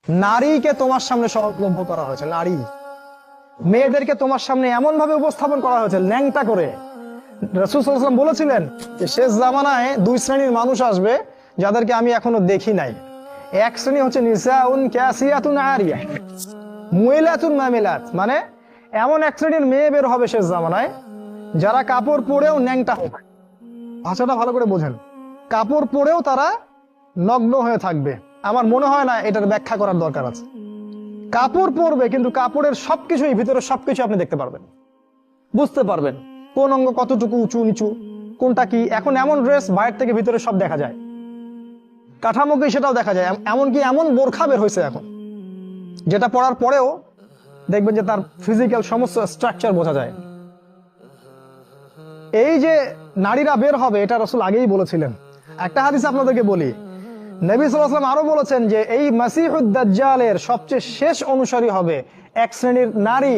নারীকে তোমার সামনে সহজলভ্য করা হয়েছে। নারী মেয়েদেরকে তোমার সামনে এমন ভাবে উপস্থাপন করা হয়েছে ন্যাংটা করে। রাসূল সাল্লাল্লাহু আলাইহি ওয়াসাল্লাম বলেছিলেন যে শেষ জামানায় দুই শ্রেণীর মানুষ আসবে যাদেরকে আমি এখনো দেখি নাই। এক শ্রেণী হচ্ছে নিসাউন কাসিয়াতুন আরিয়া, মুইলাতুন মামিলাত, মানে এমন এক শ্রেণীর মেয়ে বের হবে শেষ জামানায় যারা কাপড় পরেও ন্যাংটা হবে। ভাষাটা ভালো করে বোঝেন, কাপড় পরেও তারা নগ্ন হয়ে থাকবে। আমার মনে হয় না এটার ব্যাখ্যা করার দরকার আছে। কাপড় পরবে কিন্তু কাপড়ের সবকিছুই, ভিতরে সবকিছু আপনি দেখতে পারবেন, বুঝতে পারবেন কোন অঙ্গ কতটুকু উঁচু নিচু, কোনটা কি। এখন এমন ড্রেস বাইরে থেকে ভিতরে সব দেখা যায়, কাঠামোকে সেটাও দেখা যায়। এমনকি এমন বোরখা বের হয়েছে এখন যেটা পরার পরেও দেখবেন যে তার ফিজিক্যাল সমস্ত স্ট্রাকচার বোঝা যায়। এই যে নারীরা বের হবে এটা রাসূল আগেই বলেছিলেন। একটা হাদিস আপনাদেরকে বলি, নবী সাল্লাল্লাহু আলাইহি ওয়াসাল্লাম আরো বলেছেন যে এই মাসিহুদ দাজ্জালের সবচেয়ে শেষ অনুসারী হবে এক শ্রেণীর নারী,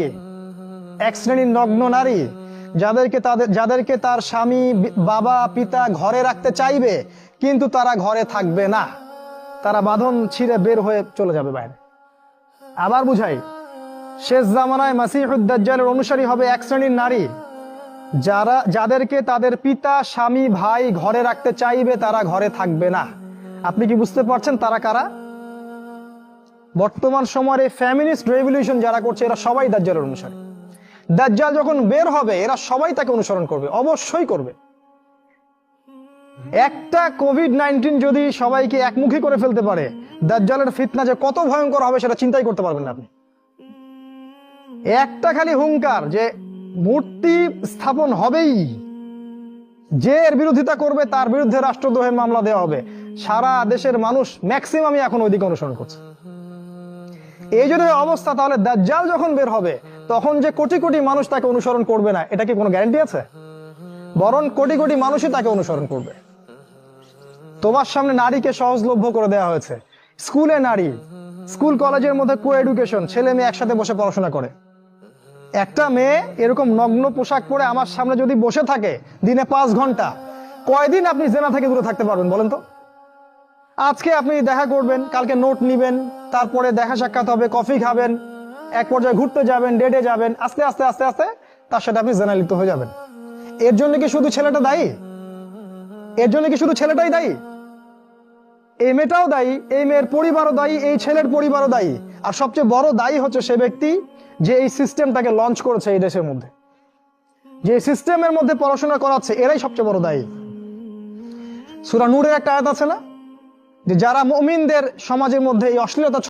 এক শ্রেণীর নগ্ন নারী যাদেরকে তার স্বামী বাবা পিতা ঘরে রাখতে চাইবে কিন্তু তারা ঘরে থাকবে না, তারা বাঁধন ছিঁড়ে বের হয়ে চলে যাবে বাইরে। আবার বুঝাই, শেষ জামানায় মাসিহুদ দাজ্জালের অনুসারী হবে এক শ্রেণীর নারী যাদেরকে তাদের পিতা স্বামী ভাই ঘরে রাখতে চাইবে, তারা ঘরে থাকবে না। আপনি কি বুঝতে পারছেন তারা কারা? বর্তমান সময়ের এই ফ্যামিনিস্ট রেভলিউশন যারা করছে এরা সবাই দাজ্জালের অনুসারী। দাজ্জাল যখন বের হবে এরা সবাই তাকে অনুসরণ করবে, অবশ্যই করবে। একটা কোভিড-19 যদি সবাইকে একমুখী করে ফেলতে পারে, দাজ্জালের ফিতনা যে কত ভয়ঙ্কর হবে সেটা চিন্তাই করতে পারবেন না আপনি। একটা খালি হুঙ্কার যে মূর্তি স্থাপন হবেই, যে এর বিরোধিতা করবে তার বিরুদ্ধে রাষ্ট্রদ্রোহের মামলা দেওয়া হবে। সারা দেশের মানুষ ম্যাক্সিমামই এখন ওইদিকে অনুসরণ করছে। এই যদি অবস্থা, তাহলে দাজ্জাল যখন বের হবে তখন যে কোটি কোটি মানুষ তাকে অনুসরণ করবে না এটা কি কোনো গ্যারান্টি আছে? বরং কোটি কোটি মানুষই তাকে অনুসরণ করবে। তোমার সামনে নারীকে সহজলভ্য করে দেওয়া হয়েছে। স্কুলে নারী, স্কুল কলেজের মধ্যে কো এডুকেশন, ছেলে মেয়ে একসাথে বসে পড়াশোনা করে। একটা মেয়ে এরকম নগ্ন পোশাক পরে আমার সামনে যদি বসে থাকে দিনে 5 ঘন্টা, কয়দিন আপনি জেনা থেকে দূরে থাকতে পারবেন বলেন তো? আজকে আপনি দেখা করবেন, কালকে নোট নিবেন, তারপরে দেখা সাক্ষাৎ হবে, কফি খাবেন, এক পর্যায়ে ঘুরতে যাবেন, ডেটে যাবেন, আস্তে আস্তে আস্তে আস্তে তার সাথে আপনি জেনায় লিপ্ত হয়ে যাবেন। এর জন্য কি শুধু ছেলেটা দায়ী? এর জন্য কি শুধু ছেলেটাই দায়ী? এই মেয়েটাও দায়ী, এই মেয়ের পরিবারও দায়ী, এই ছেলের পরিবারও দায়ী। আর সবচেয়ে বড় দায়ী হচ্ছে সে ব্যক্তি যে এই সিস্টেমটাকে লঞ্চ করেছে এই দেশের মধ্যে, যে সিস্টেমের মধ্যে পড়াশোনা করাচ্ছে, এরাই সবচেয়ে বড় দায়ী। সূরা নূরের একটা আয়াত আছে না, যে যারা মুমিনদের সমাজের মধ্যে এই অশ্লীলতা